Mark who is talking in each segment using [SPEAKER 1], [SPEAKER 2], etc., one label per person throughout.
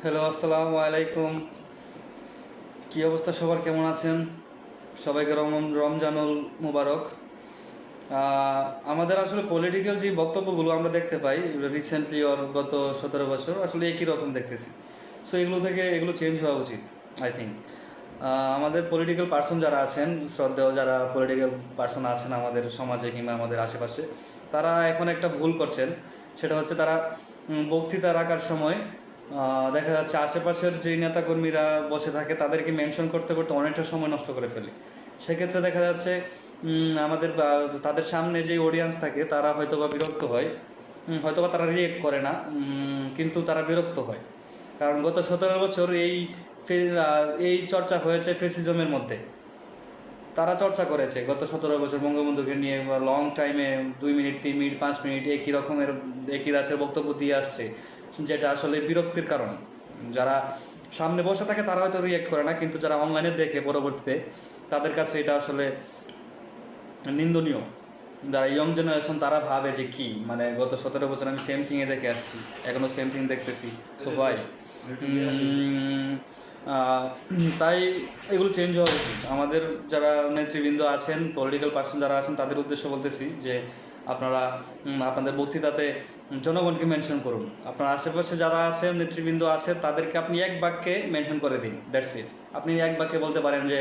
[SPEAKER 1] Hello, আসসালামু আলাইকুম। কী অবস্থা, সবার কেমন আছেন? সবাইকে রমজানুল মুবারক। আমাদের আসলে পলিটিক্যাল যে বক্তব্যগুলো আমরা দেখতে পাই রিসেন্টলি ওর গত 17 বছর আসলে একই রকম দেখতেছি। সো এগুলো চেঞ্জ হওয়া উচিত, আই থিঙ্ক। আমাদের পলিটিক্যাল পার্সন যারা আছেন, শ্রদ্ধেয় যারা পলিটিক্যাল পার্সন আছেন আমাদের সমাজে কিংবা আমাদের আশেপাশে, তারা এখন একটা ভুল করছেন। সেটা হচ্ছে তারা বক্তৃতা রাখার সময় দেখা যাচ্ছে আশেপাশের যেই নেতাকর্মীরা বসে থাকে তাদেরকে মেনশন করতে করতে অনেকটা সময় নষ্ট করে ফেলে। সেক্ষেত্রে দেখা যাচ্ছে আমাদের তাদের সামনে যে অডিয়েন্স থাকে তারা হয়তোবা বিরক্ত হয়, হয়তোবা তারা রিয়েক্ট করে না, কিন্তু তারা বিরক্ত হয়। কারণ গত 17 বছর এই চর্চা হয়েছে ফেসিজমের মধ্যে। তারা চর্চা করেছে গত 17 বছর বঙ্গবন্ধুকে নিয়ে লং টাইমে 2 মিনিট 3 মিনিট 5 মিনিট একই রাশের বক্তব্য দিয়ে আসছে, যেটা আসলে বিরক্তির কারণ। যারা সামনে বসে থাকে তারা হয়তো রিয়েক্ট করে না, কিন্তু যারা অনলাইনে দেখে পরবর্তীতে তাদের কাছে এটা আসলে নিন্দনীয়। যারা ইয়ং জেনারেশন তারা ভাবে যে কি, মানে গত 17 বছর আমি সেম থিংয়ে দেখে আসছি, এখনও সেম থিং দেখতেছি। সো ভাই, তাই এগুলো চেঞ্জ হওয়া উচিত। আমাদের যারা নেতৃবৃন্দ আছেন, পলিটিক্যাল পার্সন যারা আছেন, তাদের উদ্দেশ্যে বলতেছি যে আপনারা আপনাদের বক্তৃতাতে জনগণকে মেনশন করুন। আপনার আশেপাশে যারা আছেন নেতৃবৃন্দ আছে তাদেরকে আপনি এক বাক্যে মেনশন করে দিন, দ্যাটস ইট। আপনি এক বাক্যে বলতে পারেন যে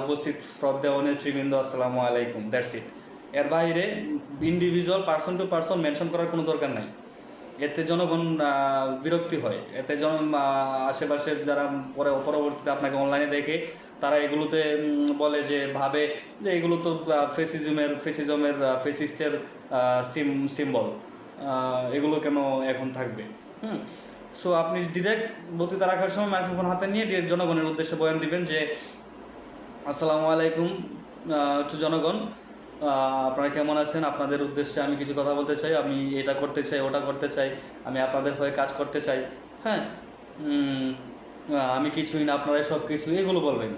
[SPEAKER 1] উপস্থিত শ্রদ্ধেয় নেতৃবৃন্দ আসসালামু আলাইকুম, দ্যাটস ইট। এর বাইরে individual person to person mention করার কোনো দরকার নাই। এতে জনগণ বিরক্তি হয়, এতে আশেপাশের যারা পরবর্তীতে আপনাকে অনলাইনে দেখে তারা এগুলোতে বলে যে ভাবে যে এগুলো তো ফেসিস্টের সিম্বল, এগুলো কেন এখন থাকবে। সো আপনি ডিরেক্ট বক্তৃতা রাখার সময় মাইক্রোফোন হাতে নিয়ে ডিরেক্ট জনগণের উদ্দেশ্যে বয়ান দিবেন যে আসসালামু আলাইকুম টু জনগণ, আপনারা কেমন আছেন? আপনাদের উদ্দেশ্যে আমি কিছু কথা বলতে চাই, আমি এটা করতে চাই, ওটা করতে চাই, আমি আপনাদের হয়ে কাজ করতে চাই। হ্যাঁ, আমি কিছুই না, আপনারাই সব কিছু, এগুলো বলবেন।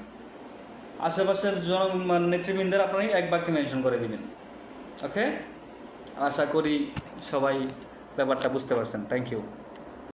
[SPEAKER 1] আশেপাশের নেতৃবৃন্দের আপনারাই এক বাক্যে মেনশন করে দিবেন। ওকে, আশা করি সবাই ব্যাপারটা বুঝতে পারছেন। Thank you.